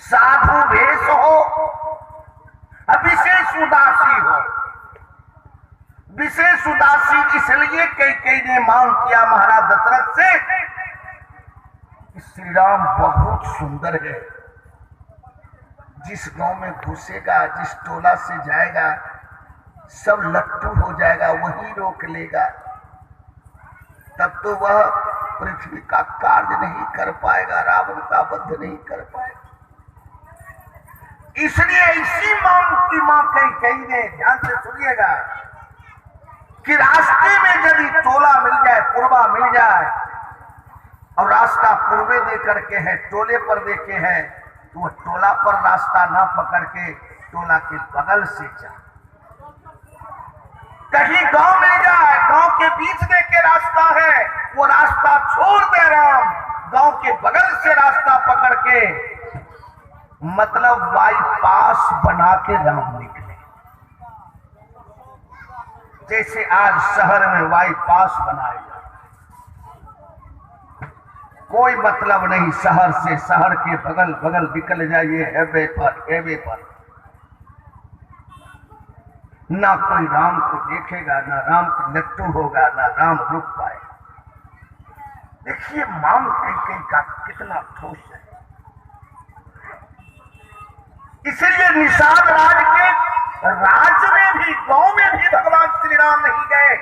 साधु वेश हो, विशेष उदासी हो। विशेष उदासी इसलिए कैकेयी ने मांग किया महाराज दशरथ से कि श्री राम बहुत सुंदर है, जिस गांव में घुसेगा, जिस टोला से जाएगा, सब लट्टू हो जाएगा, वही रोक लेगा, तब तो वह पृथ्वी का कार्य नहीं कर पाएगा, रावण का वध नहीं कर पाएगा। इसलिए इसी मांग की मां कैकेयी ने, ध्यान से सुनिएगा, कि रास्ते में यदि टोला मिल जाए, पूर्वा मिल जाए, और रास्ता पूर्वे दे करके है, टोले पर देखे हैं, तो वह टोला पर रास्ता ना पकड़ के टोला के बगल से जा। कहीं गांव मिल जाए, गांव के बीच देखे रास्ता है, वो रास्ता छोड़ दे राम, गांव के बगल से रास्ता पकड़ के, मतलब बाईपास बना के राम निकले। जैसे आज शहर में बाईपास बनाए जाए, कोई मतलब नहीं, शहर से शहर के बगल बगल निकल जाइए, हाईवे पर ना कोई राम को देखेगा, ना राम की लट्टू होगा, ना राम रुक पाएगा। देखिए मांग कैकेयी का कितना ठोस है। इसलिए निषाद राज के राज्य में भी, गांव में भी भगवान श्री राम नहीं गए,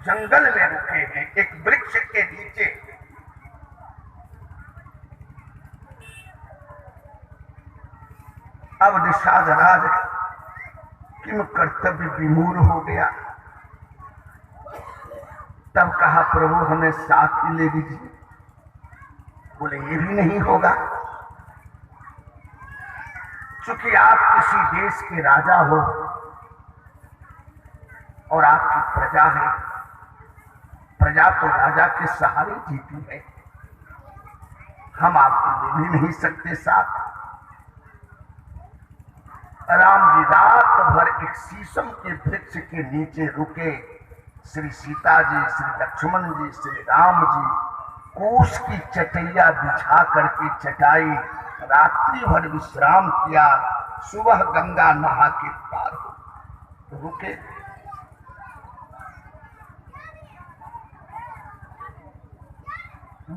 जंगल में रुके हैं एक वृक्ष के नीचे। अब निषाद राज किम कर्तव्य विमूढ़ हो गया। तब कहा प्रभु हमें साथ ही ले लीजिए। बोले ये भी नहीं होगा, चूंकि आप किसी देश के राजा हो और आपकी प्रजा है, प्रजा तो राजा के सहारे जीती है, हम आपको ले भी नहीं सकते साथ। राम जी रात भर एक शीशम के वृक्ष के नीचे रुके। श्री सीता जी, श्री लक्ष्मण जी, श्री राम जी कोस की चटैया बिछा करके चटाई, रात्रि भर विश्राम किया, सुबह गंगा नहा के पार हो रुके।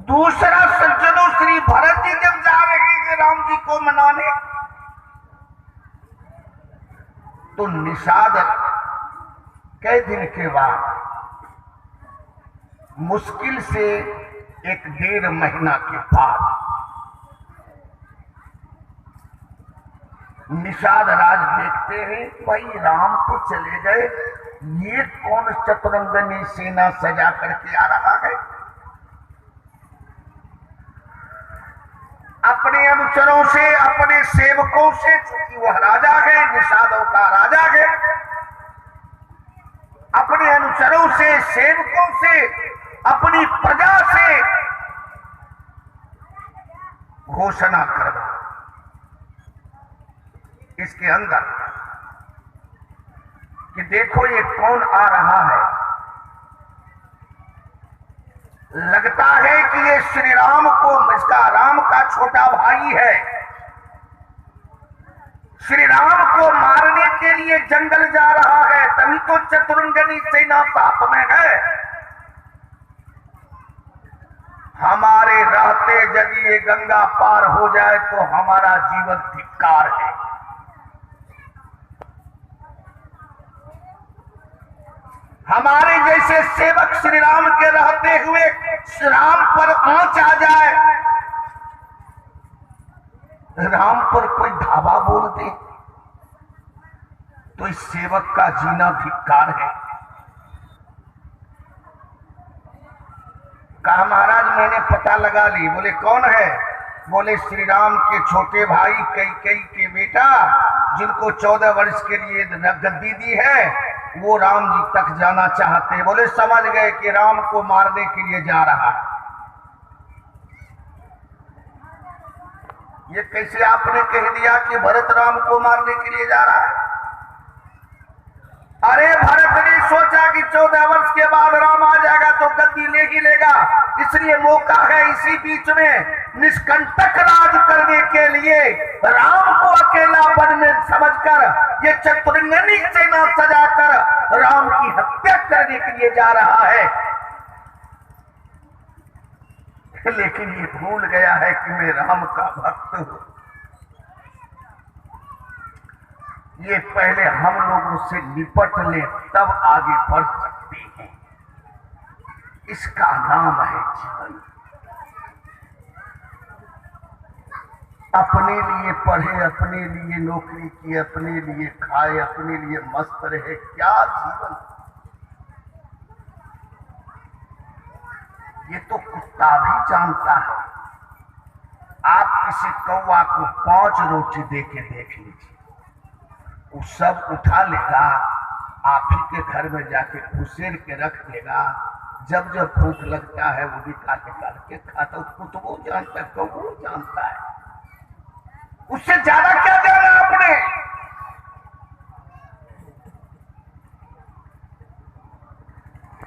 दूसरा सज्जनों, श्री भरत जी जब जा रहे हैं राम जी को मनाने, तो निषाद कई दिन के बाद, मुश्किल से 1-1.5 महीना के बाद, निषाद राज देखते हैं भाई राम तो चले गए, ये कौन चतुरंगनी सेना सजा करके आ रहा है। अपने अनुचरों से, अपने सेवकों से, चूंकि वह राजा है, निषादों का राजा है, अपने अनुचरों से, सेवकों से, अपनी प्रजा से घोषणा करवा इसके अंदर कि देखो ये कौन आ रहा है। लगता है कि ये श्री राम को, इसका राम का छोटा भाई है, श्री राम को मारने के लिए जंगल जा रहा है, तभी तो चतुरंगनी सेना साथ में है। हमारे रहते यदि ये गंगा पार हो जाए तो हमारा जीवन धिक्कार है। हमारे जैसे सेवक श्री राम के रहते हुए श्री राम पर आंच आ जाए, राम पर कोई धावा बोल दे, तो इस सेवक का जीना धिक्कार है। कहा महाराज मैंने पता लगा ली। बोले कौन है? बोले श्री राम के छोटे भाई कैकेयी के बेटा, जिनको 14 वर्ष के लिए गद्दी दी है, वो राम जी तक जाना चाहते। बोले समझ गए कि राम को मारने के लिए जा रहा है। ये कैसे आपने कह दिया कि भरत राम को मारने के लिए जा रहा है? अरे भरत ने सोचा कि 14 वर्ष के बाद राम आ जाएगा तो गद्दी ले ही लेगा, इसलिए मौका है इसी बीच में निष्कंटक राज करने के लिए राम को अकेला वन में समझकर ये चतुरंगनी सेना सजाकर राम की हत्या करने के लिए जा रहा है। लेकिन ये भूल गया है कि मैं राम का भक्त हूं। ये पहले हम लोग उससे निपट ले तब आगे बढ़ सकते हैं। इसका नाम है जीवन। अपने लिए पढ़े, अपने लिए नौकरी की, अपने लिए खाए, अपने लिए मस्त रहे, क्या जीवन। ये तो कुत्ता भी जानता है। आप किसी कौवा को 5 रोटी दे के देख लीजिए, वो सब उठा लेगा, आप ही के घर में जाके घुसेड़ के रख देगा। जब जब भूख लगता है वो भी निकाल के खाता। उसको तो वो जानता है, कौवा जानता है। उससे ज्यादा क्या